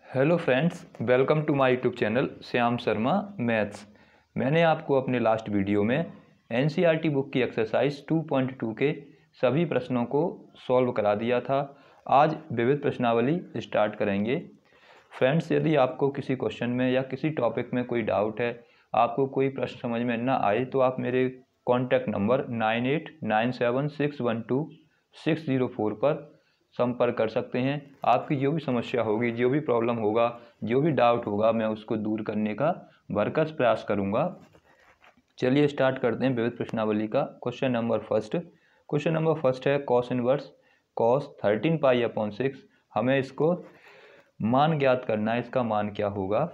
Hello friends, welcome to my YouTube channel Shyam Sharma maths. मैंने आपको अपने लास्ट वीडियो में एनसीईआरटी बुक की एक्सरसाइज 2.2 के सभी प्रश्नों को सॉल्व करा दिया था। आज विविध प्रश्नावली स्टार्ट करेंगे। फ्रेंड्स, यदि आपको किसी क्वेश्चन में या किसी टॉपिक में कोई डाउट है, आपको कोई प्रश्न समझ में ना आए, तो आप मेरे कॉन्टैक्ट नंबर 9897612604 पर संपर्क कर सकते हैं। आपकी जो भी समस्या होगी, जो भी प्रॉब्लम होगा, जो भी डाउट होगा, मैं उसको दूर करने का भरसक प्रयास करूंगा। चलिए स्टार्ट करते हैं विविध प्रश्नावली का। क्वेश्चन नंबर फर्स्ट है cos inverse cos 13 pi upon 6। हमें इसको मान ज्ञात करना है, इसका मान क्या होगा।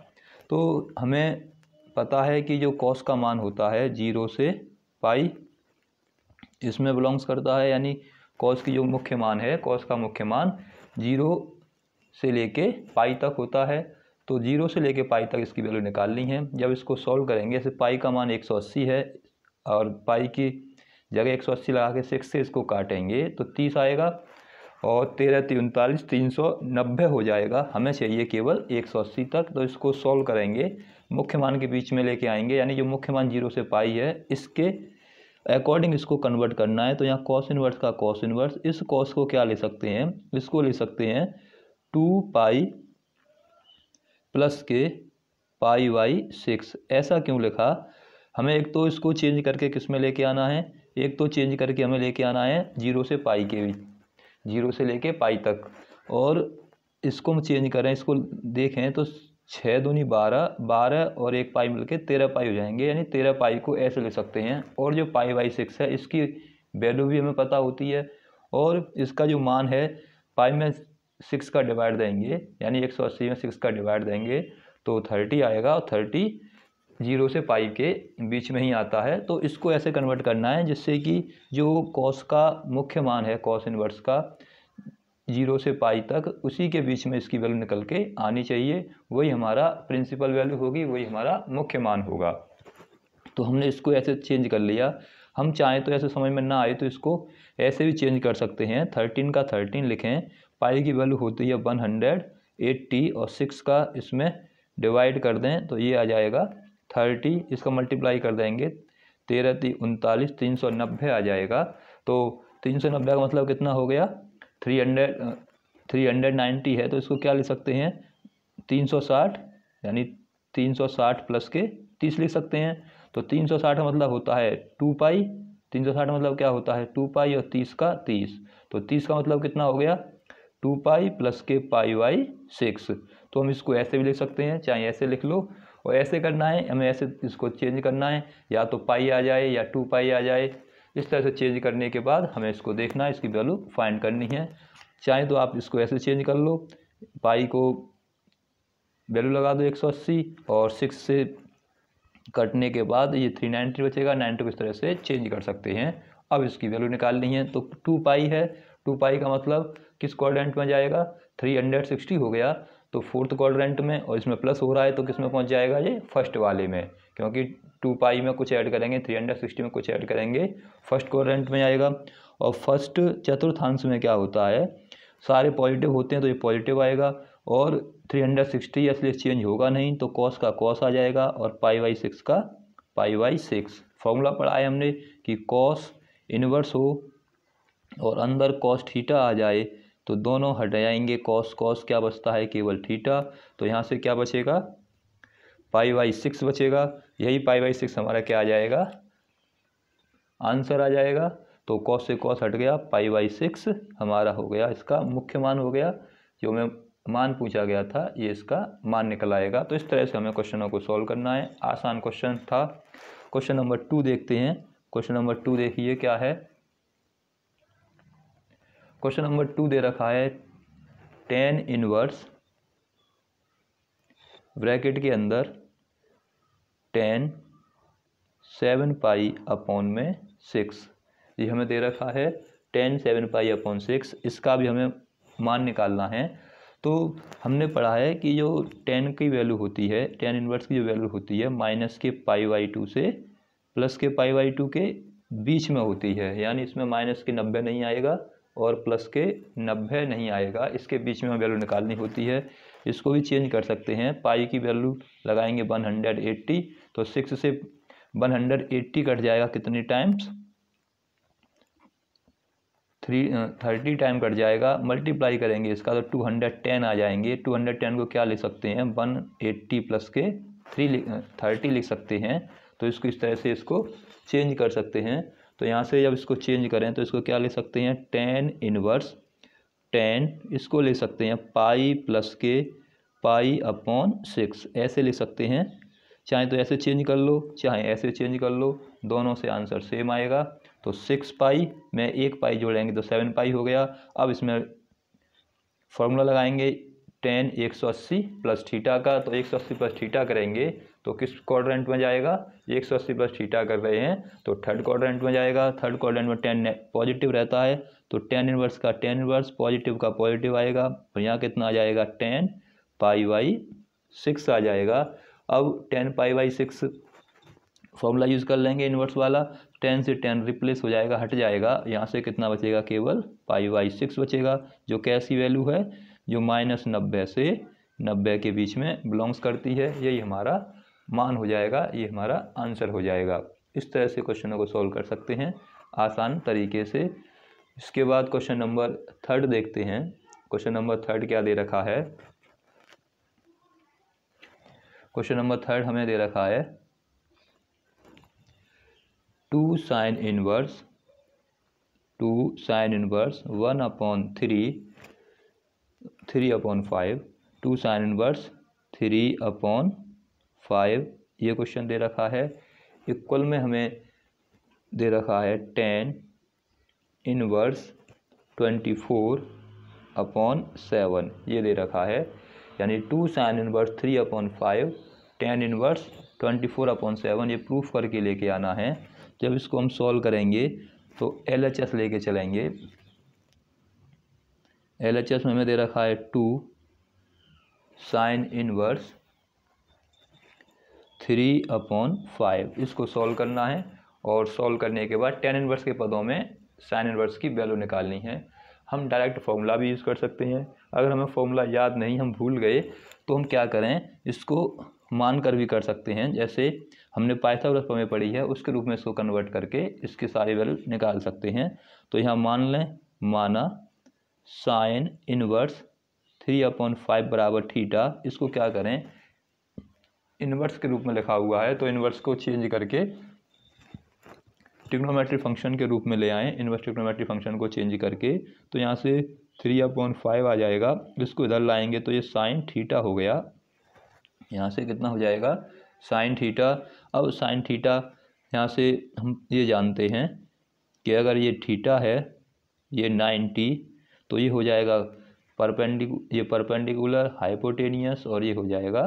तो हमें पता है कि जो कॉस का मान होता है 0 से पाई इसमें बिलोंग्स करता है, यानी कॉस की जो मुख्य मान है, कॉस का मुख्य मान 0 से लेके पाई तक होता है। तो 0 से लेके पाई तक इसकी वैल्यू निकालनी है। जब इसको सॉल्व करेंगे, जैसे पाई का मान 180 है और पाई की जगह 180 लगा के 6 से इसको काटेंगे तो 30 आएगा और 13 39 390 हो जाएगा। हमें चाहिए केवल 180 तक। तो इसको सॉल्व करेंगे, मुख्य मान के बीच में लेके आएंगे, यानी जो मुख्य मान 0 से पाई है इसके अकॉर्डिंग इसको कन्वर्ट करना है। तो यहाँ कॉस इनवर्स का कॉस इनवर्स, इस कॉस को क्या ले सकते हैं, इसको ले सकते हैं 2 पाई प्लस के पाई बाई 6। ऐसा क्यों लिखा, हमें एक तो इसको चेंज करके किस में लेके आना है, एक तो चेंज करके हमें लेके आना है 0 से पाई के बीच, 0 से लेके पाई तक। और इसको हम चेंज करें, इसको देखें तो 6 दूनी 12, 12 और 1 पाई मिलके 13 पाई हो जाएंगे, यानी 13 पाई को ऐसे ले सकते हैं। और जो पाई बाई 6 है इसकी वैल्यू भी हमें पता होती है, और इसका जो मान है पाई में 6 का डिवाइड देंगे, यानी 180 में 6 का डिवाइड देंगे तो 30 आएगा, और 30 0 से पाई के बीच में ही आता है। तो इसको ऐसे कन्वर्ट करना है जिससे कि जो कॉस का मुख्य मान है, कॉस इनवर्स का 0 से पाई तक, उसी के बीच में इसकी वैल्यू निकल के आनी चाहिए। वही हमारा प्रिंसिपल वैल्यू होगी, वही हमारा मुख्य मान होगा। तो हमने इसको ऐसे चेंज कर लिया। हम चाहें तो ऐसे समझ में ना आए तो इसको ऐसे भी चेंज कर सकते हैं। 13 का 13 लिखें, पाई की वैल्यू होती है 180 और 6 का इसमें डिवाइड कर दें तो ये आ जाएगा 30। इसका मल्टीप्लाई कर देंगे 13 39 390 आ जाएगा। तो 390 का मतलब कितना हो गया, 390 है। तो इसको क्या ले सकते हैं 360, यानी 360 प्लस के 30 लिख सकते हैं। तो 360 का मतलब होता है 2 पाई, 360 का मतलब क्या होता है 2 पाई, और 30 का 30, तो 30 का मतलब कितना हो गया 2 पाई प्लस के पाई बाई 6। तो हम इसको ऐसे भी लिख सकते हैं, चाहे ऐसे लिख लो, और ऐसे करना है हमें, ऐसे इसको चेंज करना है, या तो पाई आ जाए या 2 पाई आ जाए। इस तरह से चेंज करने के बाद हमें इसको देखना है, इसकी वैल्यू फाइंड करनी है। चाहे तो आप इसको ऐसे चेंज कर लो, पाई को वैल्यू लगा दो 180 और 6 से कटने के बाद ये 390 बचेगा। 90 को इस तरह से चेंज कर सकते हैं। अब इसकी वैल्यू निकालनी है। तो 2 पाई है, 2 पाई का मतलब किस क्वाड्रेंट में जाएगा, 360 हो गया तो फोर्थ क्वाड्रेंट में, और इसमें प्लस हो रहा है तो किस में पहुंच जाएगा, ये फर्स्ट वाले में, क्योंकि 2 पाई में कुछ ऐड करेंगे, 360 में कुछ ऐड करेंगे, फर्स्ट क्वाड्रेंट में आएगा। और फर्स्ट चतुर्थांश में क्या होता है, सारे पॉजिटिव होते हैं तो ये पॉजिटिव आएगा, और 360 इसलिए चेंज होगा नहीं, तो कॉस का कॉस आ जाएगा और पाई बाई 6 का पाई बाई 6। फॉर्मूला पढ़ा है हमने कि कॉस इनवर्स हो और अंदर कॉस थीटा आ जाए तो दोनों हट जाएंगे, कॉस कॉस क्या बचता है, केवल थीटा। तो यहाँ से क्या बचेगा, पाई बाई 6 बचेगा। यही पाई बाई 6 हमारा क्या आ जाएगा, आंसर आ जाएगा। तो कॉस से कॉस हट गया, पाई बाई 6 हमारा हो गया, इसका मुख्य मान हो गया। जो मैं मान पूछा गया था ये इसका मान निकल आएगा। तो इस तरह से हमें क्वेश्चनों को सॉल्व करना है। आसान क्वेश्चन था। क्वेश्चन नंबर 2 देखते हैं। क्वेश्चन नंबर 2 देखिए क्या है। क्वेश्चन नंबर 2 दे रखा है tan इनवर्स ब्रैकेट के अंदर tan 7 पाई अपॉन में 6। ये हमें दे रखा है tan 7 पाई अपॉन 6। इसका भी हमें मान निकालना है। तो हमने पढ़ा है कि जो tan की वैल्यू होती है, tan इनवर्स की जो वैल्यू होती है माइनस के पाई बाई 2 से प्लस के पाई बाई 2 के बीच में होती है, यानी इसमें माइनस के 90 नहीं आएगा और प्लस के 90 नहीं आएगा, इसके बीच में वैल्यू निकालनी होती है। इसको भी चेंज कर सकते हैं। पाई की वैल्यू लगाएंगे 180, तो 6 से 180 कट जाएगा कितने टाइम्स, 30 टाइम कट जाएगा। मल्टीप्लाई करेंगे इसका तो 210 आ जाएंगे। 210 को क्या लिख सकते हैं, 180 प्लस के 30 लिख सकते हैं। तो इसको इस तरह से इसको चेंज कर सकते हैं। तो यहाँ से जब इसको चेंज करें तो इसको क्या लिख सकते हैं, 10 इनवर्स 10, इसको लिख सकते हैं पाई प्लस के पाई अपॉन 6, ऐसे लिख सकते हैं। चाहे तो ऐसे चेंज कर लो, चाहे ऐसे चेंज कर लो, दोनों से आंसर सेम आएगा। तो 6 पाई में 1 पाई जोड़ेंगे तो 7 पाई हो गया। अब इसमें फॉर्मूला लगाएंगे 10 180 प्लस थीटा का, तो 180 प्लस थीटा करेंगे तो किस क्वाड्रेंट में जाएगा, 180 प्लस थीटा कर रहे हैं तो थर्ड क्वाड्रेंट में जाएगा। थर्ड क्वाड्रेंट में 10 पॉजिटिव रहता है, तो 10 इनवर्स का 10 इनवर्स, पॉजिटिव का पॉजिटिव आएगा। तो यहाँ कितना आ जाएगा, 10 पाई बाई 6 आ जाएगा। अब 10 पाई बाई 6 फॉर्मूला यूज़ कर लेंगे इन्वर्स वाला, 10 से 10 रिप्लेस हो जाएगा, हट जाएगा। यहाँ से कितना बचेगा, केवल पाई बाई 6 बचेगा, जो कैसी वैल्यू है, जो -90 से 90 के बीच में बिलोंग्स करती है। यही हमारा मान हो जाएगा, ये हमारा आंसर हो जाएगा। इस तरह से क्वेश्चनों को सॉल्व कर सकते हैं आसान तरीके से। इसके बाद क्वेश्चन नंबर 3 देखते हैं। क्वेश्चन नंबर 3 क्या दे रखा है, क्वेश्चन नंबर 3 हमें दे रखा है 2 sin इनवर्स 1/3 3/5, 2 sin इनवर्स 3/5, ये क्वेश्चन दे रखा है। इक्वल में हमें दे रखा है 10 इनवर्स 24/7, ये दे रखा है। यानी 2 sin इनवर्स 3/5, 10 इनवर्स 24/7, ये प्रूफ करके लेके आना है। जब इसको हम सॉल्व करेंगे तो LHS लेके चलेंगे। LHS में हमें दे रखा है 2 sin इनवर्स 3/5, इसको सॉल्व करना है। और सॉल्व करने के बाद 10 इनवर्स के पदों में sin इनवर्स की वैल्यू निकालनी है। हम डायरेक्ट फॉर्मूला भी यूज़ कर सकते हैं। अगर हमें फॉर्मूला याद नहीं, हम भूल गए, तो हम क्या करें, इसको मान कर भी कर सकते हैं। जैसे हमने पाइथागोरस प्रमेय पढ़ी है, उसके रूप में इसको कन्वर्ट करके इसकी सारी वैल्यू निकाल सकते हैं। तो यहाँ मान लें, माना साइन इनवर्स 3/5 बराबर थीटा, इसको क्या करें, इनवर्स के रूप में लिखा हुआ है, तो इनवर्स को चेंज करके ट्रिग्नोमेट्रिक फंक्शन के रूप में ले आएँ। इनवर्स ट्रिग्नोमेट्रिक फंक्शन को चेंज करके, तो यहाँ से 3/5 आ जाएगा। इसको इधर लाएंगे तो ये साइन थीटा हो गया। यहाँ से कितना हो जाएगा, साइन थीटा। अब साइन थीटा यहाँ से हम ये जानते हैं कि अगर ये थीटा है, ये 90, तो ये हो जाएगा परपेंडिकुलर हाइपोटेनियस, और ये हो जाएगा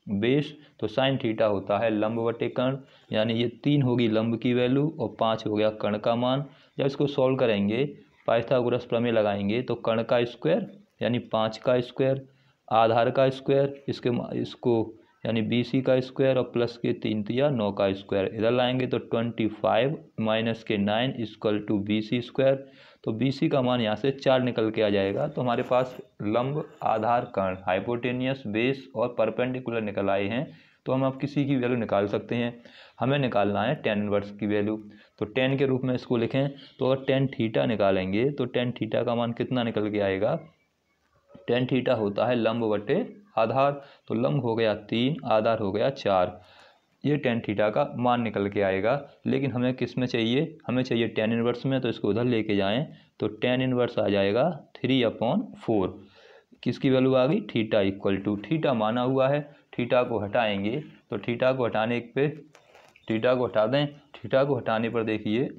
बेस। तो साइन थीटा होता है लंब बटे कर्ण, यानी ये 3 होगी लंब की वैल्यू और 5 हो गया कर्ण का मान। जब इसको सॉल्व करेंगे, पाइथागोरस प्रमेय लगाएंगे, तो कर्ण का स्क्वायर यानी 5 का स्क्वायर, आधार का स्क्वायर इसको यानी BC का स्क्वायर, और प्लस के 3 तिया 9 का स्क्वायर इधर लाएंगे तो 25 माइनस के 9 इक्वल टू BC स्क्वायर। तो BC का मान यहाँ से 4 निकल के आ जाएगा। तो हमारे पास लंब, आधार, कर्ण, हाइपोटेनियस, बेस और परपेंडिकुलर निकल आए हैं। तो हम अब किसी की वैल्यू निकाल सकते हैं। हमें निकालना है 10 इनवर्स की वैल्यू, तो 10 के रूप में इसको लिखें। तो अगर 10 थीटा निकालेंगे तो 10 थीटा का मान कितना निकल के आएगा, 10 थीटा होता है लंब बटे आधार, तो लंब हो गया 3, आधार हो गया 4, ये 10 थीटा का मान निकल के आएगा। लेकिन हमें किस में चाहिए, हमें चाहिए 10 इनवर्स में, तो इसको उधर लेके जाएं तो 10 इनवर्स आ जाएगा 3/4। किसकी वैल्यू आ गई, थीटा इक्वल टू, थीटा माना हुआ है, थीटा को हटाएंगे तो थीटा को हटाने पे, थीटा को हटा दें, थीटा को हटाने पर देखिए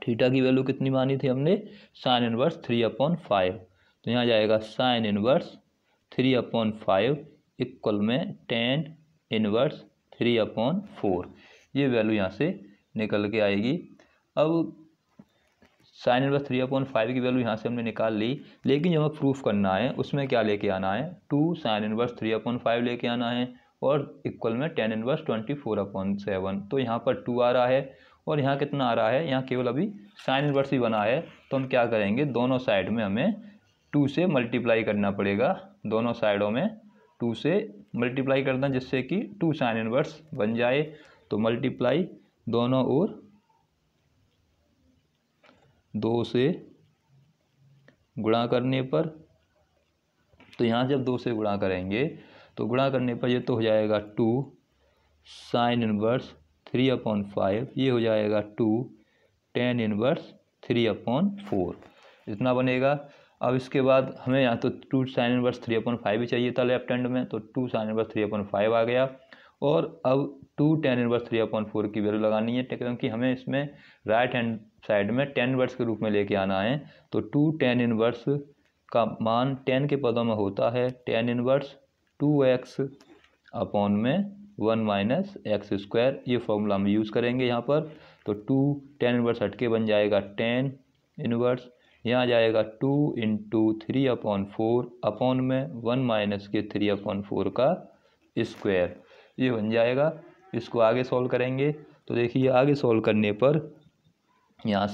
थीटा की वैल्यू कितनी मानी थी हमने, साइन इनवर्स 3/5। तो यहाँ जाएगा साइन इनवर्स 3/5 इक्वल में 10 इनवर्स 3/4, ये वैल्यू यहाँ से निकल के आएगी। अब साइन इनवर्स 3/5 की वैल्यू यहाँ से हमने निकाल ली, लेकिन जो हमें प्रूफ करना है उसमें क्या लेके आना है, 2 साइन इनवर्स 3/5 लेके आना है, और इक्वल में 10 इनवर्स 24/7। तो यहाँ पर 2 आ रहा है, और यहाँ कितना आ रहा है, यहाँ केवल अभी साइन इनवर्स ही बना है। तो हम क्या करेंगे, दोनों साइड में हमें 2 से मल्टीप्लाई करना पड़ेगा, दोनों साइडों में 2 से मल्टीप्लाई करना, जिससे कि 2 साइन इनवर्स बन जाए। तो मल्टीप्लाई दोनों ओर 2 से गुणा करने पर, तो यहाँ जब 2 से गुणा करेंगे तो गुणा करने पर ये तो हो जाएगा 2 साइन इनवर्स 3/5, ये हो जाएगा 2 tan इनवर्स 3/4, इतना बनेगा। अब इसके बाद हमें यहाँ तो 2 साइन इनवर्स 3/5 ही चाहिए था लेफ्ट हैंड में, तो 2 साइन इनवर्स 3/5 आ गया। और अब 2 tan इनवर्स 3/4 की वैल्यू लगानी है, क्योंकि हमें इसमें राइट हैंड साइड में tan इनवर्स के रूप में लेके आना है। तो 2 tan इनवर्स का मान tan के पदों में होता है tan इनवर्स 2x अपॉन में 1 - x²। ये फॉर्मूला हम यूज़ करेंगे यहाँ पर। तो 2 tan इनवर्स हटके बन जाएगा tan इनवर्स, यहाँ जाएगा 2 × 3/4 अपॉन में 1 - के 3/4 का स्क्वायर, ये बन जाएगा। इसको आगे सॉल्व करेंगे तो देखिए आगे सॉल्व करने पर यहाँ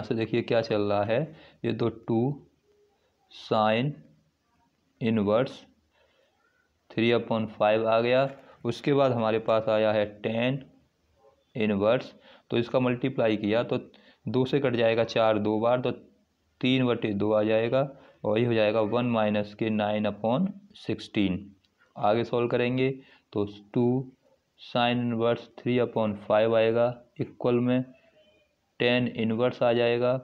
से देखिए क्या चल रहा है। ये तो 2 साइन इनवर्स 3/5 आ गया। उसके बाद हमारे पास आया है tan इनवर्स, तो इसका मल्टीप्लाई किया तो 2 से कट जाएगा 4 2 बार, तो 3/2 आ जाएगा, और ये हो जाएगा 1 - के 9/16। आगे सॉल्व करेंगे तो 2 साइन इनवर्स 3/5 आएगा, इक्वल में tan इनवर्स आ जाएगा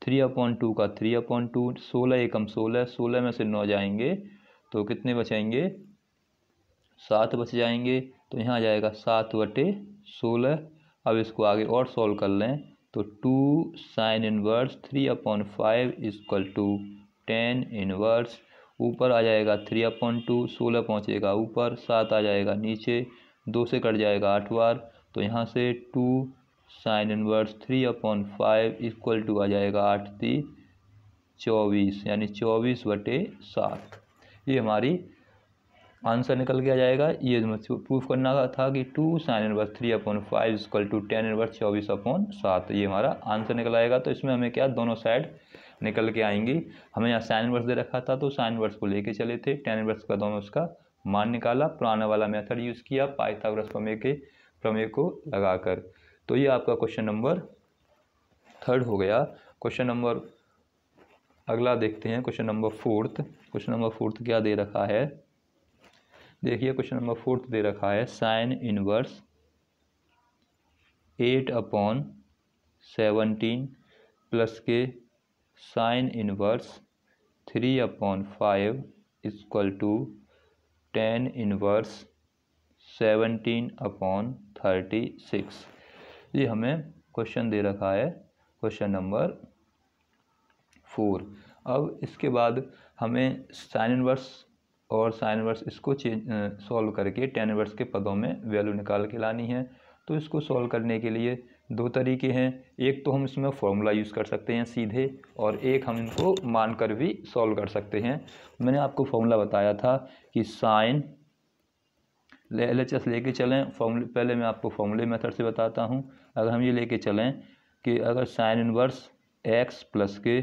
3/2 का 3/2, 16 एकम 16, 16 में से 9 जाएंगे तो कितने बचेंगे, 7 बच जाएंगे। तो यहाँ आ जाएगा 7/16। अब इसको आगे और सॉल्व कर लें तो 2 साइन इनवर्स 3/5 = tan इनवर्स, ऊपर आ जाएगा 3/2, 16 पहुँचेगा ऊपर, 7 आ जाएगा नीचे, 2 से कट जाएगा 8 बार, तो यहाँ से 2 साइन इनवर्स 3/5 = आ जाएगा 8 × 3 = 24, यानी 24/7। ये हमारी आंसर निकल के आ जाएगा। ये प्रूफ करना था कि 2 साइन इनवर्स 3/5 = tan इनवर्स 24/7, ये हमारा आंसर निकल आएगा। तो इसमें हमें क्या, दोनों साइड निकल के आएंगी। हमें यहाँ साइन इनवर्स दे रखा था तो साइन इनवर्स को लेके चले थे, tan इनवर्स का दोनों उसका मान निकाला, पुराना वाला मेथड यूज़ किया पाइथागोरस प्रमेय को लगाकर। तो ये आपका क्वेश्चन नंबर 3 हो गया। क्वेश्चन नंबर अगला देखते हैं, क्वेश्चन नंबर 4। क्वेश्चन नंबर 4 क्या दे रखा है, देखिए क्वेश्चन नंबर 4 दे रखा है साइन इनवर्स 8/17 प्लस के साइन इनवर्स 3/5 = tan इनवर्स 17/36। ये हमें क्वेश्चन दे रखा है, क्वेश्चन नंबर 4। अब इसके बाद हमें साइन इनवर्स और साइन इनवर्स इसको सॉल्व करके tan इनवर्स के पदों में वैल्यू निकाल के लानी है। तो इसको सॉल्व करने के लिए 2 तरीके हैं। एक तो हम इसमें फॉर्मूला यूज़ कर सकते हैं सीधे, और एक हम इनको मानकर भी सॉल्व कर सकते हैं। मैंने आपको फॉर्मूला बताया था कि साइन LHS लेके चलें, पहले मैं आपको फॉर्मूले मेथड से बताता हूँ। अगर हम ये लेके चलें कि अगर साइन इनवर्स x प्लस के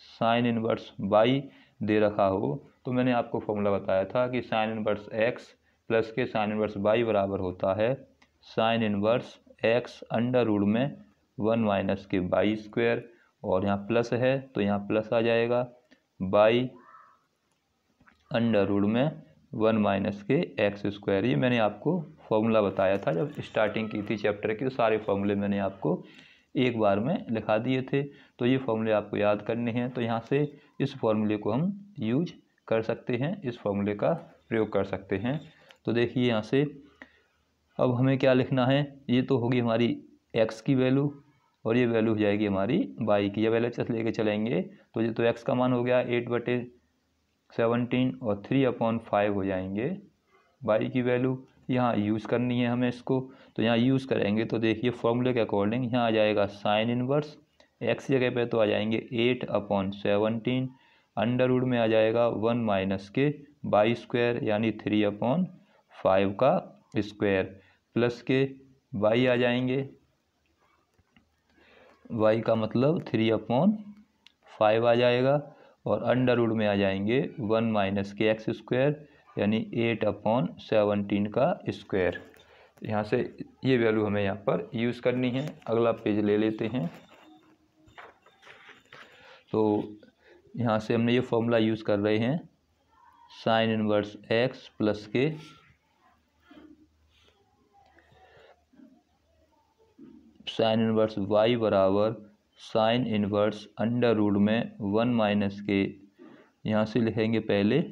साइन इनवर्स y दे रखा हो, तो मैंने आपको फॉर्मूला बताया था कि साइन इनवर्स x प्लस के साइन इनवर्स y बराबर होता है साइन इनवर्स x √ में 1 - के y², और यहाँ प्लस है तो यहाँ प्लस आ जाएगा, y √ में 1 - के x²। ये मैंने आपको फॉर्मूला बताया था जब स्टार्टिंग की थी चैप्टर की, तो सारे फॉर्मूले मैंने आपको एक बार में लिखा दिए थे। तो ये फॉर्मूले आपको याद करने हैं, तो यहाँ से इस फॉर्मूले को हम यूज कर सकते हैं, इस फॉर्मूले का प्रयोग कर सकते हैं। तो देखिए यहाँ से अब हमें क्या लिखना है, ये तो होगी हमारी x की वैल्यू, और ये वैल्यू हो जाएगी हमारी y की। जब LHS लेके चलेंगे तो ये तो x का मान हो गया 8/17, और 3/5 हो जाएंगे y की वैल्यू। यहाँ यूज़ करनी है हमें इसको, तो यहाँ यूज़ करेंगे तो देखिए फॉर्मूले के अकॉर्डिंग यहाँ आ जाएगा साइन इनवर्स x जगह पे तो आ जाएंगे 8/17, √ में आ जाएगा 1 - के y², यानी 3/5 का स्क्वायर, प्लस के y आ जाएंगे y का मतलब 3/5 आ जाएगा, और अंडर रूट में आ जाएंगे 1 माइनस के एक्स स्क्वायर यानी 8/17 का स्क्वायर। यहाँ से ये वैल्यू हमें यहाँ पर यूज़ करनी है। अगला पेज ले लेते हैं। तो यहाँ से हमने ये फॉर्मूला यूज़ कर रहे हैं, साइन इनवर्स x प्लस के साइन इनवर्स y बराबर साइन इनवर्स अंडर रूट में 1 माइनस के, यहाँ से लिखेंगे पहले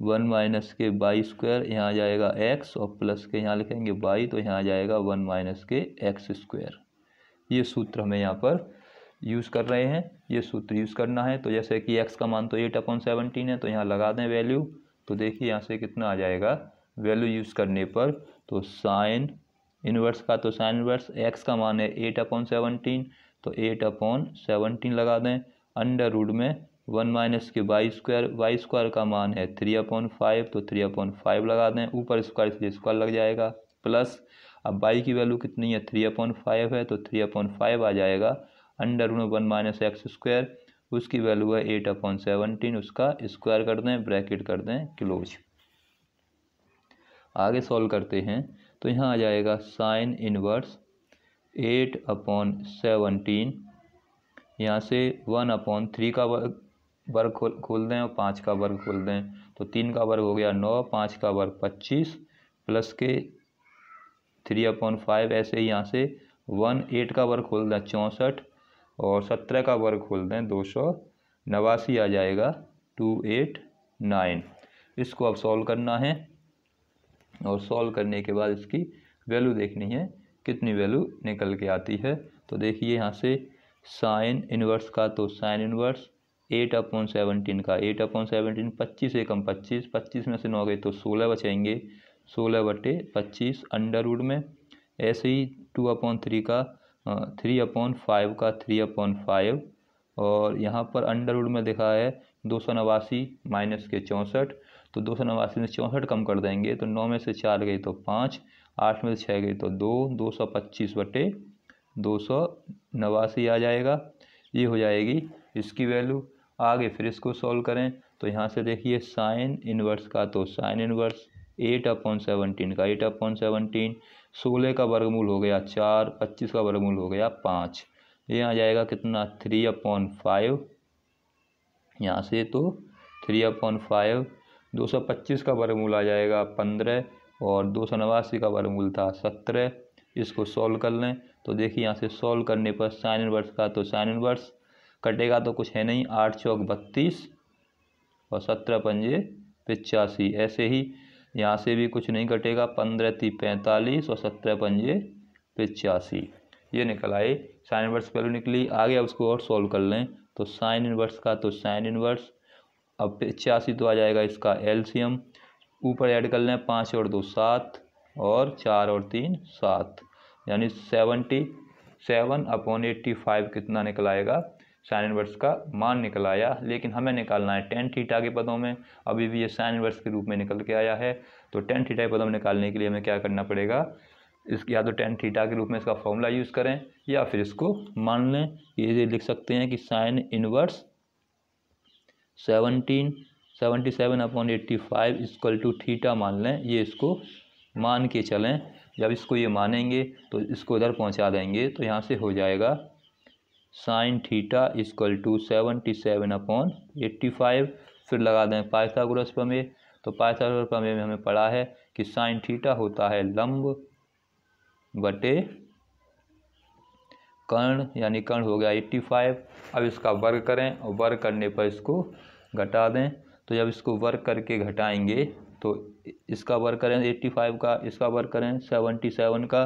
1 माइनस के बाई स्क्वायर, यहाँ आ जाएगा x, और प्लस के यहाँ लिखेंगे y, तो यहाँ आ जाएगा 1 माइनस के एक्स स्क्वायर। ये सूत्र हमें यहाँ पर यूज़ कर रहे हैं, ये सूत्र यूज़ करना है। तो जैसे कि x का मान तो 8/17 है, तो यहाँ लगा दें वैल्यू। तो देखिए यहाँ से कितना आ जाएगा वैल्यू यूज़ करने पर। तो साइन इनवर्स का तो साइन इनवर्स x का मान है 8/17, तो 8/17 लगा दें। अंडर रूट में 1 माइनस के वाई स्क्वायर का मान है 3/5, तो 3/5 लगा दें। ऊपर स्क्वायर इसलिए स्क्वायर लग जाएगा, प्लस अब y की वैल्यू कितनी है 3/5 है, तो 3/5 आ जाएगा। अंडर रूट में 1 माइनस एक्स स्क्वायर, उसकी वैल्यू है 8/17, उसका स्क्वायर कर दें, ब्रैकेट कर दें क्लोज। आगे सॉल्व करते हैं। तो यहाँ आ जाएगा साइन इनवर्स 8/17, यहाँ से 1/3 का वर्ग खोल दें और 5 का वर्ग खोल दें। तो 3 का वर्ग हो गया 9, 5 का वर्ग 25, प्लस के 3/5। ऐसे ही यहाँ से 8 का वर्ग खोल दें 64, और 17 का वर्ग खोल दें 289 आ जाएगा 289। इसको अब सॉल्व करना है, और सॉल्व करने के बाद इसकी वैल्यू देखनी है कितनी वैल्यू निकल के आती है। तो देखिए यहाँ से साइन इनवर्स का तो साइन इनवर्स 8/17 का 8/17, 25 से कम 25, 25 में से 9 गए तो 16 बचेंगे, 16/25 अंडर रूट में। ऐसे ही 2/3 का 3/5 का 3/5, और यहाँ पर अंडर रूट में दिखा है 289 माइनस के 64, तो 289 में 64 कम कर देंगे, तो 9 में से 4 गई तो 5, 8 में से 6 गई तो 2, 225/289 आ जाएगा। ये हो जाएगी इसकी वैल्यू। आगे फिर इसको सॉल्व करें। तो यहाँ से देखिए साइन इनवर्स का तो साइन इनवर्स 8/17 का 8/17, 16 का वर्गमूल हो गया 4, 25 का वर्गमूल हो गया 5, ये आ जाएगा कितना 3/5। यहाँ से तो 3/5, 225 का वर्गमूल आ जाएगा 15, और 289 का वर्गमूल था 17। इसको सॉल्व कर लें। तो देखिए यहाँ से सॉल्व करने पर साइन इनवर्स का तो साइन इनवर्स कटेगा तो कुछ है नहीं, 8 चौक 32 और 17 पंजे 85। ऐसे ही यहाँ से भी कुछ नहीं कटेगा, 15 × 3 = 45 और 17 पंजे 85। ये निकल आए, साइन इनवर्स वैल्यू निकली। आगे अब उसको और सॉल्व कर लें। तो साइन इनवर्स का तो साइन इनवर्स, अब 85 तो आ जाएगा इसका एलसीएम, ऊपर ऐड कर लें 5 और 2 7, और 4 और 3 7, यानी 77/85 कितना निकल आएगा, साइन इनवर्स का मान निकल आया। लेकिन हमें निकालना है टेन थीटा के पदों में, अभी भी ये साइन इनवर्स के रूप में निकल के आया है। तो टेन थीटा के पदों में निकालने के लिए हमें क्या करना पड़ेगा, इसकी या तो टेन थीटा के रूप में इसका फॉर्मूला यूज़ करें, या फिर इसको मान लें। ये लिख सकते हैं कि sine inverse 77/85 equal to theta मान लें। ये इसको मान के चलें, जब इसको ये मानेंगे तो इसको इधर पहुंचा देंगे। तो यहाँ से हो जाएगा साइन थीटा इक्वल टू 77/85। फिर लगा दें पाइथागोरस प्रमेय। तो पाइथागोरस प्रमेय में हमें पढ़ा है कि साइन थीटा होता है लंब बटे कर्ण, यानी कर्ण हो गया 85। अब इसका वर्ग करें, और वर्ग करने पर इसको घटा दें। तो जब इसको वर्ग करके घटाएंगे तो इसका वर्ग करें 85 का, इसका वर्ग करें 77 का,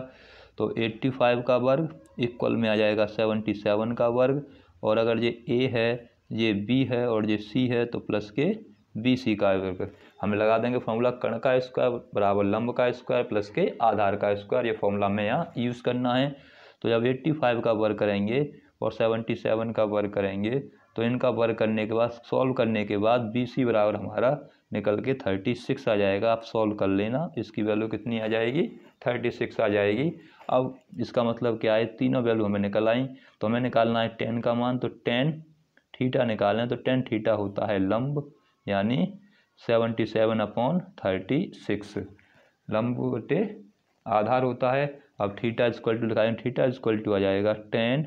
तो 85 का वर्ग इक्वल में आ जाएगा 77 का वर्ग। और अगर ये ए है, ये बी है और ये सी है, तो प्लस के बी सी का वर्ग। हमें लगा देंगे फॉर्मूला, कर्ण का स्क्वायर बराबर लंब का स्क्वायर प्लस के आधार का स्क्वायर। ये फॉर्मूला हमें यहाँ यूज़ करना है। तो जब 85 का वर्ग करेंगे और 77 का वर्ग करेंगे, तो इनका वर्ग करने के बाद सॉल्व करने के बाद बी सी बराबर हमारा निकल के 36 आ जाएगा। आप सॉल्व कर लेना, इसकी वैल्यू कितनी आ जाएगी, 36 आ जाएगी। अब इसका मतलब क्या है, तीनों वैल्यू हमें निकल आई। तो हमें निकालना है tan का मान, तो tan थीटा निकालें तो tan थीटा होता है लंब, यानी 77/36 लंब बटे आधार होता है। अब थीटा इक्वल टू लिखाएं, थीटा इक्वल टू आ जाएगा tan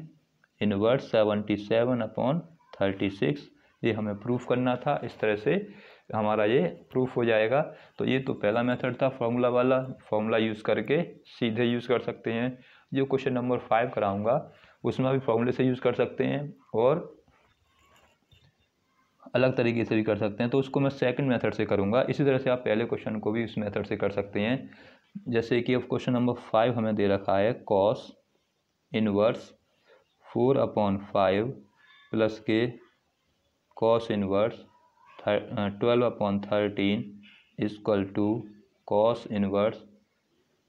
इनवर्स 77/36। ये हमें प्रूफ करना था, इस तरह से हमारा ये प्रूफ हो जाएगा। तो ये तो पहला मेथड था फॉर्मूला वाला, फॉर्मूला यूज़ करके सीधे यूज़ कर सकते हैं। जो क्वेश्चन नंबर 5 कराऊंगा उसमें भी फॉर्मूले से यूज़ कर सकते हैं और अलग तरीके से भी कर सकते हैं, तो उसको मैं सेकंड मेथड से करूंगा। इसी तरह से आप पहले क्वेश्चन को भी इस मेथड से कर सकते हैं। जैसे कि अब क्वेश्चन नंबर 5 हमें दे रखा है कॉस इनवर्स 4/5 प्लस के cos inverse 12/13 equal to cos inverse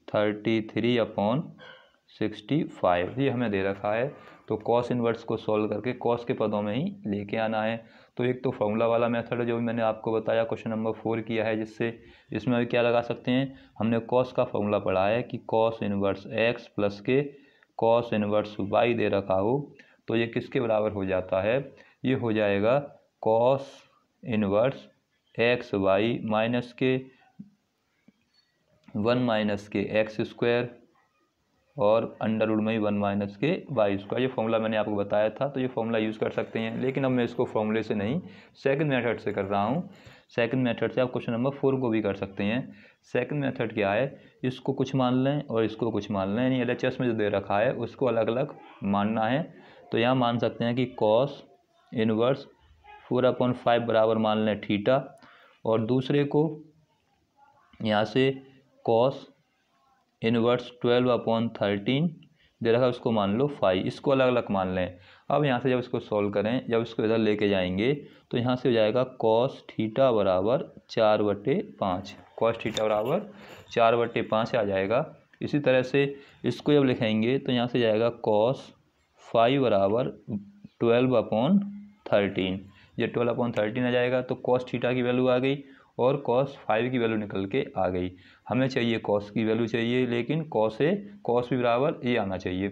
33/65 ये हमें दे रखा है। तो कॉस इनवर्स को सॉल्व करके कॉस के पदों में ही लेके आना है। तो एक तो फॉर्मूला वाला मेथड है जो मैंने आपको बताया, क्वेश्चन नंबर 4 किया है, जिससे इसमें भी क्या लगा सकते हैं, हमने कॉस का फॉर्मूला पढ़ा है कि कॉस इनवर्स x प्लस के कॉस इनवर्स y दे रखा हो तो ये किसके बराबर हो जाता है, ये हो जाएगा cos inverse x y minus के 1 माइनस के एक्स स्क्वायर और अंडर रूट में ही 1 माइनस के वाई स्क्वायर। ये फॉर्मूला मैंने आपको बताया था, तो ये फॉर्मूला यूज़ कर सकते हैं। लेकिन अब मैं इसको फॉर्मूले से नहीं, सेकंड मेथड से कर रहा हूँ। सेकंड मेथड से आप क्वेश्चन नंबर 4 को भी कर सकते हैं। सेकंड मेथड क्या है, इसको कुछ मान लें और इसको कुछ मान लें, यानी LHS में जो दे रखा है उसको अलग अलग मानना है। तो यहाँ मान सकते हैं कि कॉस इनवर्स 4/5 बराबर मान लें थीटा, और दूसरे को यहाँ से कॉस इनवर्स 12/13 दे रखा है, उसको मान लो 5, इसको अलग अलग मान लें। अब यहाँ से जब इसको सॉल्व करें, जब इसको इधर लेके जाएंगे तो यहाँ से हो जाएगा कॉस थीटा बराबर 4/5, कॉस थीटा बराबर 4/5 आ जाएगा। इसी तरह से इसको जब लिखेंगे तो यहाँ से जाएगा कॉस 5 बराबर 12/13, ये 12/13 आ जाएगा। तो कॉस थीटा की वैल्यू आ गई और कॉस 5 की वैल्यू निकल के आ गई। हमें चाहिए कॉस की वैल्यू चाहिए, लेकिन कॉस भी बराबर ये आना चाहिए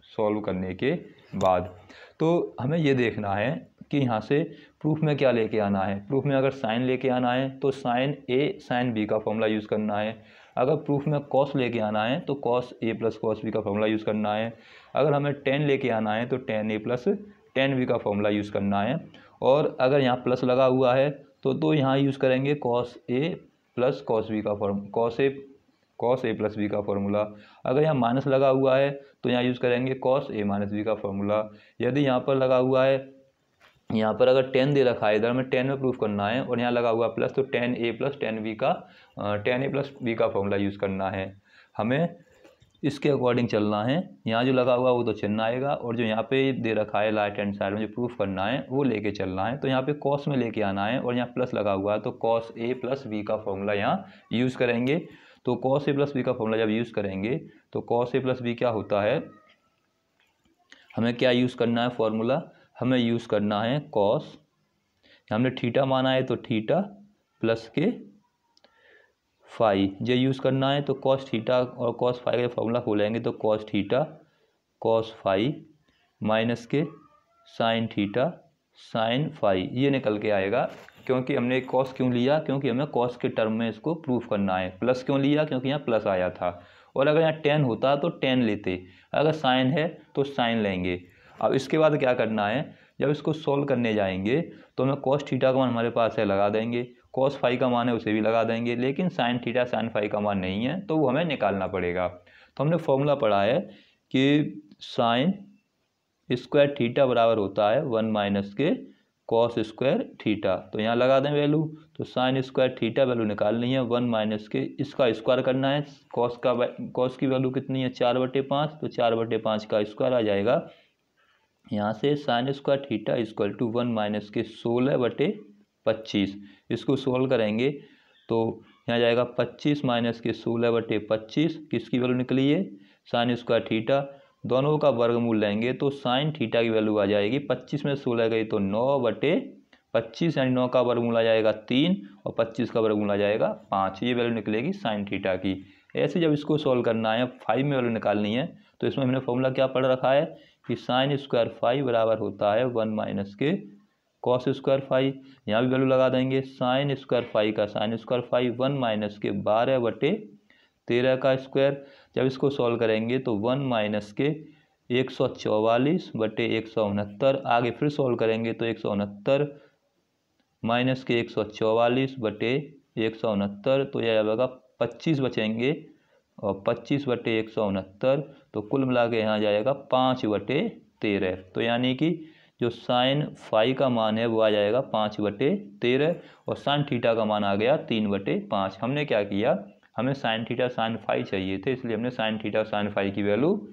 सॉल्व करने के बाद। तो हमें ये देखना है कि यहाँ से प्रूफ में क्या लेके आना है। प्रूफ में अगर साइन लेके आना है तो साइन ए साइन बी का फॉर्मूला यूज़ करना है। अगर प्रूफ में कॉस लेके आना है तो cos A plus cos B का फॉर्मूला यूज़ करना है। अगर हमें टेन लेके आना है तो टेन ए प्लस टेन बी का फॉर्मूला यूज़ करना है। और अगर यहाँ प्लस लगा हुआ है तो यहाँ यूज़ करेंगे cos A plus cos B का कॉस ए प्लस बी का फॉर्मूला। अगर यहाँ माइनस लगा हुआ है तो यहाँ यूज़ करेंगे कॉस ए माइनस बी का फॉर्मूला। यदि यहाँ पर लगा हुआ है, यहाँ पर अगर टेन दे रखा है, इधर में टेन में प्रूफ करना है और यहाँ लगा हुआ प्लस, तो टेन ए प्लस टेन बी का फॉर्मूला यूज़ करना है। हमें इसके अकॉर्डिंग चलना है। यहाँ जो लगा हुआ वो तो चिन्ह आएगा, और जो यहाँ पे दे रखा है राइट हैंड साइड में जो प्रूफ करना है वो लेके चलना है। तो यहाँ पे कॉस में लेके आना है और यहाँ प्लस लगा हुआ है तो कॉस ए प्लस बी का फॉर्मूला यहाँ यूज़ करेंगे। तो कॉस ए प्लस बी का फॉर्मूला जब यूज़ करेंगे तो कॉस ए प्लस बी क्या होता है, हमें क्या यूज़ करना है फॉर्मूला, हमें यूज़ करना है कॉस, हमने थीटा माना है तो थीटा प्लस के फाई ये यूज़ करना है। तो कॉस थीटा और कॉस फाई का फॉर्मूला खोलेंगे तो cos theta cos phi minus के साइन थीटा साइन फाई ये निकल के आएगा। क्योंकि हमने कॉस क्यों लिया, क्योंकि हमें कॉस के टर्म में इसको प्रूफ करना है। प्लस क्यों लिया, क्योंकि यहाँ प्लस आया था, और अगर यहाँ टेन होता तो टेन लेते, अगर साइन है तो साइन लेंगे। अब इसके बाद क्या करना है, जब इसको सोल्व करने जाएंगे तो हमें कॉस थीटा का मान हमारे पास है लगा देंगे, कॉस फाई का मान है उसे भी लगा देंगे, लेकिन साइन थीटा साइन फाई का मान नहीं है तो वो हमें निकालना पड़ेगा। तो हमने फॉर्मूला पढ़ा है कि साइन स्क्वायर थीटा बराबर होता है 1 माइनस के कॉस स्क्वायर थीटा। तो यहाँ लगा दें वैल्यू, तो साइन स्क्वायर थीटा वैल्यू निकालनी है 1 माइनस के, इसका स्क्वायर करना है। कॉस की वैल्यू कितनी है 4/5, तो 4/5 का स्क्वायर आ जाएगा। यहाँ से sine square theta equal to 1 minus के 16/25, इसको सोल्व करेंगे तो यहाँ जाएगा 25 माइनस के 16/25, किसकी वैल्यू निकली है साइन स्क्वायर थीटा, दोनों का वर्गमूल लेंगे तो साइन थीटा की वैल्यू आ जाएगी 25 में 16 गई तो 9/25, यानी 9 का वर्गमूल आ जाएगा 3 और 25 का वर्गमूल आ जाएगा 5, ये वैल्यू निकलेगी साइन थीटा की। ऐसे जब इसको सॉल्व करना है, फाई में वैल्यू निकालनी है, तो इसमें हमने फॉर्मूला क्या पढ़ रखा है कि साइन स्क्वायर फाई बराबर होता है 1 माइनस के कॉस स्क्वायर फाई। यहाँ भी वैल्यू लगा देंगे, साइन स्क्वायर फाई का साइन स्क्वायर फाई 1 माइनस के 12/13 का स्क्वायर। जब इसको सॉल्व करेंगे तो 1 माइनस के 144/169, आगे फिर सॉल्व करेंगे तो 169 माइनस के 144/169, तो यह आएगा 25 बचेंगे, और 25/169, तो कुल मिला के यहाँ जाएगा 5/13। तो यानी कि जो साइन फाई का मान है वो आ जाएगा 5/13, और साइन थीटा का मान आ गया 3/5। हमने क्या किया, हमें साइन थीटा साइन फाई चाहिए थे, इसलिए हमने साइन थीटा साइन फाई की वैल्यू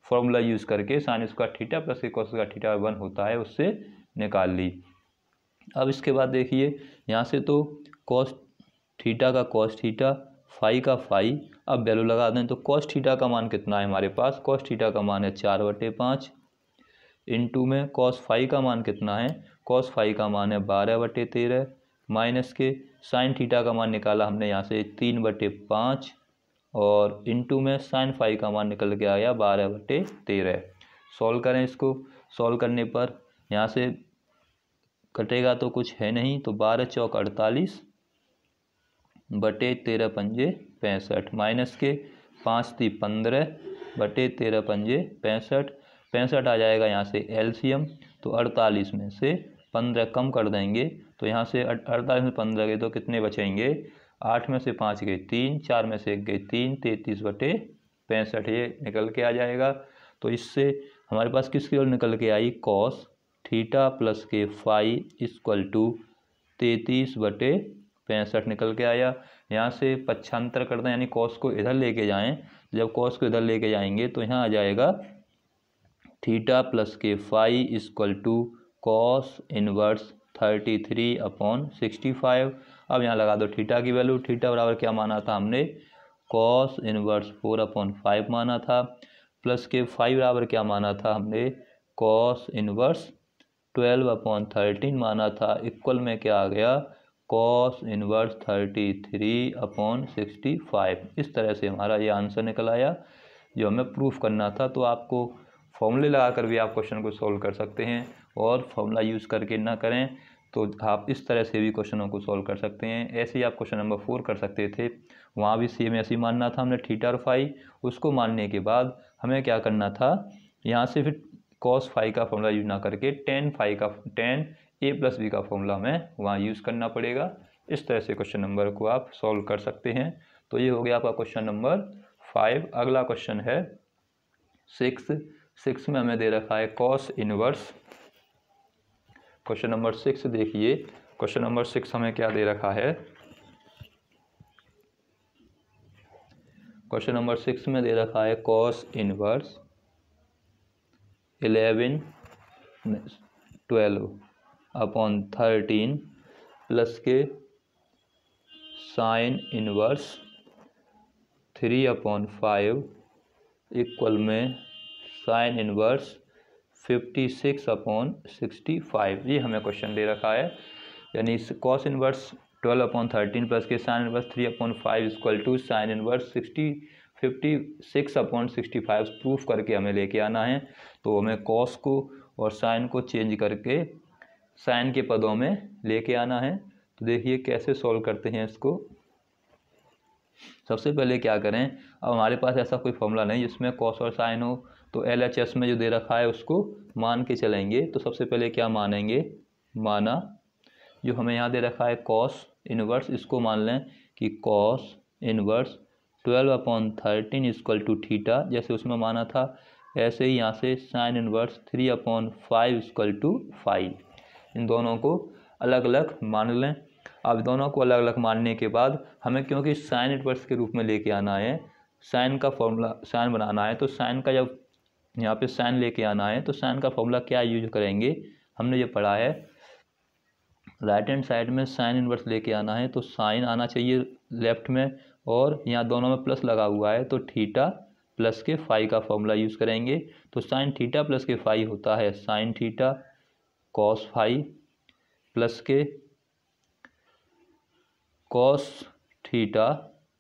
फॉर्मूला यूज़ करके sign square theta plus cos square theta 1 होता है उससे निकाल ली। अब इसके बाद देखिए, यहाँ से तो कॉस थीटा का कॉस थीटा, फाई का फाई, अब वैल्यू लगा दें तो कॉस थीटा का मान कितना है हमारे पास, कॉस थीटा का मान है 4/5, इनटू में कॉस फाई का मान कितना है, कॉस फाई का मान है 12/13, माइनस के साइन थीटा का मान निकाला हमने यहाँ से 3/5, और इनटू में साइन फाई का मान निकल के आया 12/13। सॉल्व करें इसको, सॉल्व करने पर यहाँ से कटेगा तो कुछ है नहीं, तो 12 चौक 48 बटे 13 पंजे 65, माइनस के 5 × 15 बटे 13 पंजे 65, 65 आ जाएगा यहाँ से एलसीएम, तो 48 में से 15 कम कर देंगे, तो यहाँ से 48 में 15 गए तो कितने बचेंगे, 8 में से 5 गए 3, 4 में से 1 गए 3, 33/65 ये निकल के आ जाएगा। तो इससे हमारे पास किसकी वैल्यू निकल के आई, कॉस थीटा प्लस के फाई इक्वल टू 33/65 निकल के आया। यहाँ से पक्षांतर कर दें, यानी कॉस को इधर लेके जाएं, जब कॉस को इधर लेके जाएंगे तो यहाँ आ जाएगा थीटा प्लस के phi equal to cos inverse 33/65। अब यहाँ लगा दो थीटा की वैल्यू, थीटा बराबर क्या माना था हमने, कॉस इनवर्स 4/5 माना था, प्लस के फाई बराबर क्या माना था हमने, कॉस इनवर्स 12/13 माना था, इक्वल में क्या आ गया, कॉस इनवर्स 33/65। इस तरह से हमारा ये आंसर निकल आया जो हमें प्रूफ करना था। तो आपको फॉर्मूले लगा कर भी आप क्वेश्चन को सॉल्व कर सकते हैं, और फॉर्मूला यूज़ करके ना करें तो आप इस तरह से भी क्वेश्चनों को सॉल्व कर सकते हैं। ऐसे ही आप क्वेश्चन नंबर 4 कर सकते थे, वहाँ भी सेम ऐसे ही मानना था हमने थीटा और फाई। उसको मानने के बाद हमें क्या करना था, यहाँ से फिर कॉस फाई का फॉर्मूला यूज ना करके टेन ए प्लस बी का फॉर्मूला हमें वहाँ यूज़ करना पड़ेगा। इस तरह से क्वेश्चन नंबर को आप सॉल्व कर सकते हैं। तो ये हो गया आपका क्वेश्चन नंबर 5। अगला क्वेश्चन है 6 में हमें दे रखा है कॉस इनवर्स। क्वेश्चन नंबर 6 देखिए, क्वेश्चन नंबर 6 हमें क्या दे रखा है, क्वेश्चन नंबर 6 में दे रखा है कॉस इनवर्स 11/12 प्लस के साइन इनवर्स 3/5 इक्वल में साइन इनवर्स 56/65। ये हमें क्वेश्चन दे रखा है, यानी कॉस इनवर्स 12/13 प्लस के sine inverse 3/5 equal to sine inverse 56/65 proof करके हमें लेके आना है। तो हमें कॉस को और साइन को चेंज करके साइन के पदों में लेके आना है। तो देखिए कैसे सॉल्व करते हैं इसको। सबसे पहले क्या करें, अब हमारे पास ऐसा कोई फॉर्मूला नहीं जिसमें कॉस और साइन हो, तो LHS में जो दे रखा है उसको मान के चलेंगे। तो सबसे पहले क्या मानेंगे, माना जो हमें यहाँ दे रखा है कॉस इनवर्स, इसको मान लें कि cos inverse 12/13 equal to theta, जैसे उसमें माना था ऐसे ही यहाँ से साइन इनवर्स 3/5 इक्वल टू 5। इन दोनों को अलग अलग मान लें। अब दोनों को अलग अलग मानने के बाद हमें, क्योंकि साइन इनवर्स के रूप में लेके आना है, साइन का फॉर्मूला साइन बनाना है, तो साइन का जब यहाँ पे साइन लेके आना है तो साइन का फॉर्मूला क्या यूज करेंगे, हमने ये पढ़ा है राइट हैंड साइड में साइन इनवर्स लेके आना है तो साइन आना चाहिए लेफ्ट में, और यहाँ दोनों में प्लस लगा हुआ है तो थीटा प्लस के फाई का फॉर्मूला यूज़ करेंगे। तो साइन थीटा प्लस के फाई होता है sine theta cos phi plus के कॉस थीटा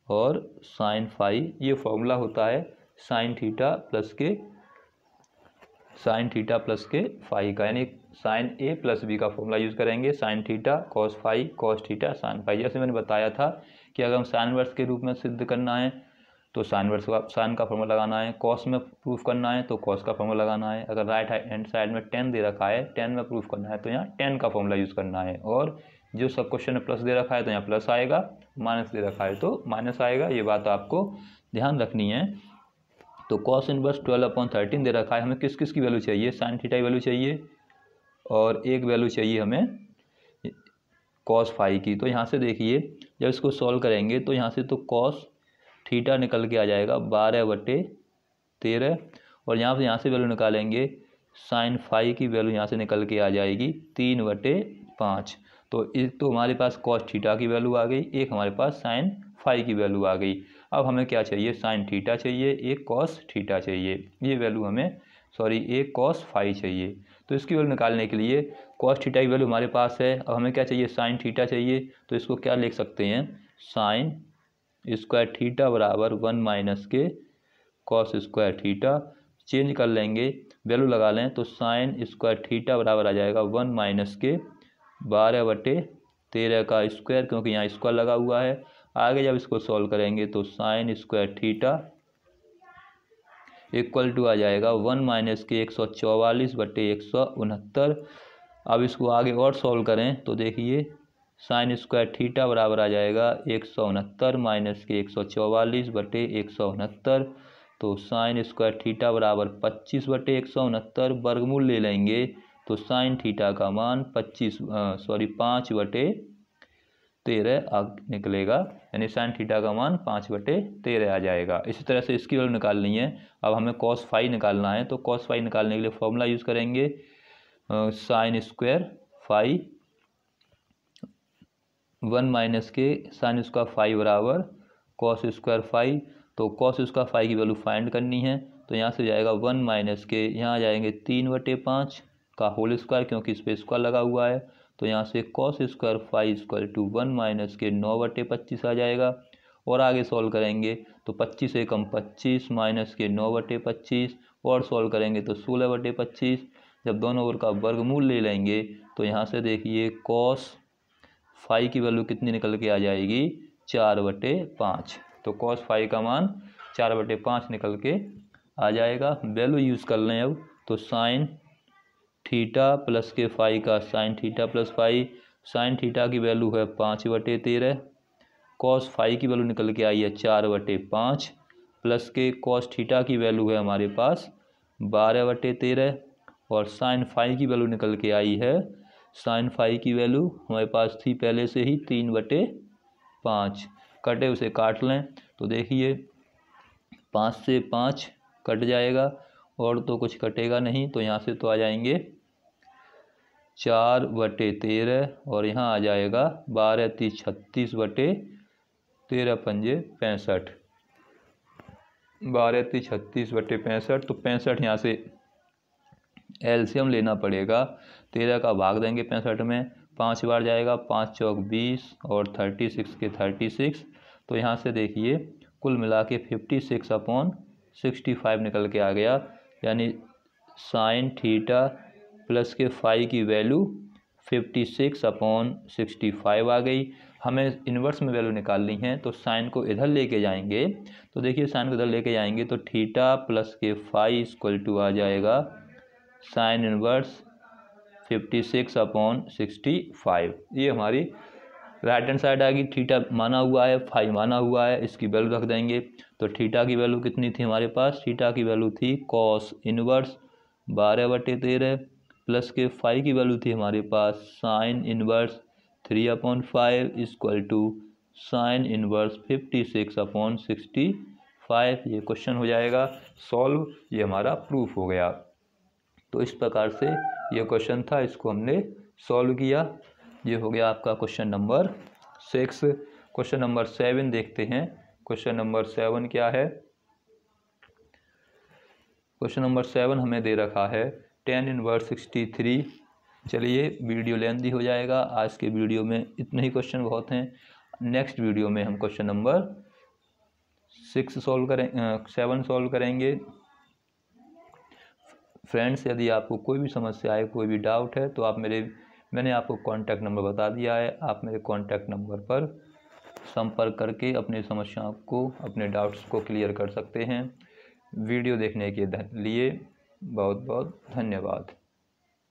और साइन फाई, ये फॉर्मूला होता है साइन थीटा प्लस के फाई का, यानी साइन ए प्लस बी का फॉर्मूला यूज़ करेंगे, sine theta cos phi cos theta sine phi. जैसे मैंने बताया था कि अगर हम साइन वर्स के रूप में सिद्ध करना है तो साइन का फॉर्मूला लगाना है, कॉस में प्रूफ करना है तो कॉस का फॉर्मूला लगाना है, अगर राइट हैंड साइड में 10 दे रखा है 10 में प्रूफ करना है तो यहाँ 10 का फॉर्मूला यूज़ करना है, और जो सब क्वेश्चन में प्लस दे रखा है तो यहाँ प्लस आएगा, माइनस दे रखा है तो माइनस आएगा, ये बात आपको ध्यान रखनी है। तो कॉस इनवर्स 12/13 दे रखा है, हमें किस किस की वैल्यू चाहिए, साइन थीटा की वैल्यू चाहिए और एक वैल्यू चाहिए हमें कॉस फाई की। तो यहाँ से देखिए जब इसको सॉल्व करेंगे तो यहाँ से तो कॉस थीटा निकल के आ जाएगा 12/13, और यहाँ से वैल्यू निकालेंगे साइन फाई की वैल्यू यहाँ से निकल के आ जाएगी 3/5। तो एक तो हमारे पास कॉस थीटा की वैल्यू आ गई, एक हमारे पास साइन फाई की वैल्यू आ गई। अब हमें क्या चाहिए, साइन थीटा चाहिए, एक कॉस थीटा चाहिए, ये वैल्यू हमें एक कॉस फाई चाहिए। तो इसकी वैल्यू निकालने के लिए कॉस थीटा की वैल्यू हमारे पास है, अब हमें क्या चाहिए, साइन थीटा चाहिए। तो इसको क्या लिख सकते हैं, साइन स्क्वायर थीटा बराबर 1 माइनस के कॉस स्क्वायर थीटा, चेंज कर लेंगे वैल्यू लगा लें तो साइन स्क्वायर थीटा बराबर आ जाएगा 1 माइनस के 12/13 का स्क्वायर, क्योंकि यहाँ स्क्वायर लगा हुआ है। आगे जब इसको सॉल्व करेंगे तो sine square theta equal to आ जाएगा 1 माइनस के 144/169। अब इसको आगे और सॉल्व करें तो देखिए साइन स्क्वायर थीटा बराबर आ जाएगा 169 माइनस के 144/169। तो साइन स्क्वायर थीटा बराबर 25/169, वर्गमूल ले लेंगे तो साइन थीटा का मान 5/13 निकलेगा, यानी साइन थीटा का मान 5/13 आ जाएगा। इसी तरह से इसकी वैल्यू निकालनी है। अब हमें कॉस फाई निकालना है, तो कॉस फाई निकालने के लिए फॉर्मूला यूज़ करेंगे साइन स्क्वायर फाई 1 माइनस के साइन स्क्वायर फाई बराबर कॉस स्क्वायर फाई। तो कॉस स्क्वायर फाई की वैल्यू फाइंड करनी है, तो यहाँ से जाएगा 1 माइनस के, यहाँ आ जाएंगे 3/5 का होल स्क्वायर, क्योंकि इस पर स्क्वायर लगा हुआ है। तो यहाँ से cos square phi equal to 1 minus के 9/25 आ जाएगा, और आगे सॉल्व करेंगे तो 25 से कम 25 माइनस के 9/25, और सॉल्व करेंगे तो 16/25। जब दोनों ओर का वर्गमूल ले लेंगे तो यहाँ से देखिए कॉस फाई की वैल्यू कितनी निकल के आ जाएगी, 4/5। तो कॉस फाई का मान 4/5 निकल के आ जाएगा। वैल्यू यूज़ कर लें अब, तो साइन थीटा प्लस के फाई का sine theta plus phi, sine theta की वैल्यू है 5/13, कॉस फाई की वैल्यू निकल के आई है 4/5, प्लस के कॉस थीटा की वैल्यू है हमारे पास 12/13, और साइन फाई की वैल्यू निकल के आई है, साइन फाई की वैल्यू हमारे पास थी पहले से ही 3/5। कटे उसे काट लें तो देखिए 5 से 5 कट जाएगा, और तो कुछ कटेगा नहीं, तो यहाँ से तो आ जाएंगे 4/13, और यहाँ आ जाएगा 12 × 36/13 पंजे 65, 12 × 36/65। तो 65 यहाँ से एलसीएम लेना पड़ेगा, 13 का भाग देंगे 65 में, 5 बार जाएगा, 5 चौक 20 और 36 के 36। तो यहाँ से देखिए कुल मिला के 56/65 निकल के आ गया, यानी साइन थीटा प्लस के फाई की वैल्यू 56/65 आ गई। हमें इन्वर्स में वैल्यू निकालनी है, तो साइन को इधर लेके जाएंगे, तो देखिए साइन को इधर लेके जाएंगे तो थीटा प्लस के फाई इक्वल टू आ जाएगा साइन इन्वर्स 56/65। ये हमारी राइट हैंड साइड आ गई, थीटा माना हुआ है फाई माना हुआ है, इसकी वैल्यू रख देंगे। तो थीटा की वैल्यू कितनी थी हमारे पास, थीटा की वैल्यू थी कॉस इन्वर्स 12/13, प्लस के फाई की वैल्यू थी हमारे पास sine inverse 3/5 equal to sine inverse 56/65। ये क्वेश्चन हो जाएगा सॉल्व, ये हमारा प्रूफ हो गया। तो इस प्रकार से ये क्वेश्चन था, इसको हमने सॉल्व किया। ये हो गया आपका क्वेश्चन नंबर 6। क्वेश्चन नंबर 7 देखते हैं। क्वेश्चन नंबर 7 क्या है, क्वेश्चन नंबर 7 हमें दे रखा है tan इनवर्स 63। चलिए वीडियो लेंथी हो जाएगा, आज के वीडियो में इतने ही क्वेश्चन बहुत हैं। नेक्स्ट वीडियो में हम क्वेश्चन नंबर 7 सॉल्व करेंगे। फ्रेंड्स, यदि आपको कोई भी समस्या है, कोई भी डाउट है, तो आप मैंने आपको कॉन्टैक्ट नंबर बता दिया है। आप मेरे कॉन्टैक्ट नंबर पर संपर्क करके अपनी समस्याओं को, अपने डाउट्स को क्लियर कर सकते हैं। वीडियो देखने के लिए बहुत बहुत धन्यवाद।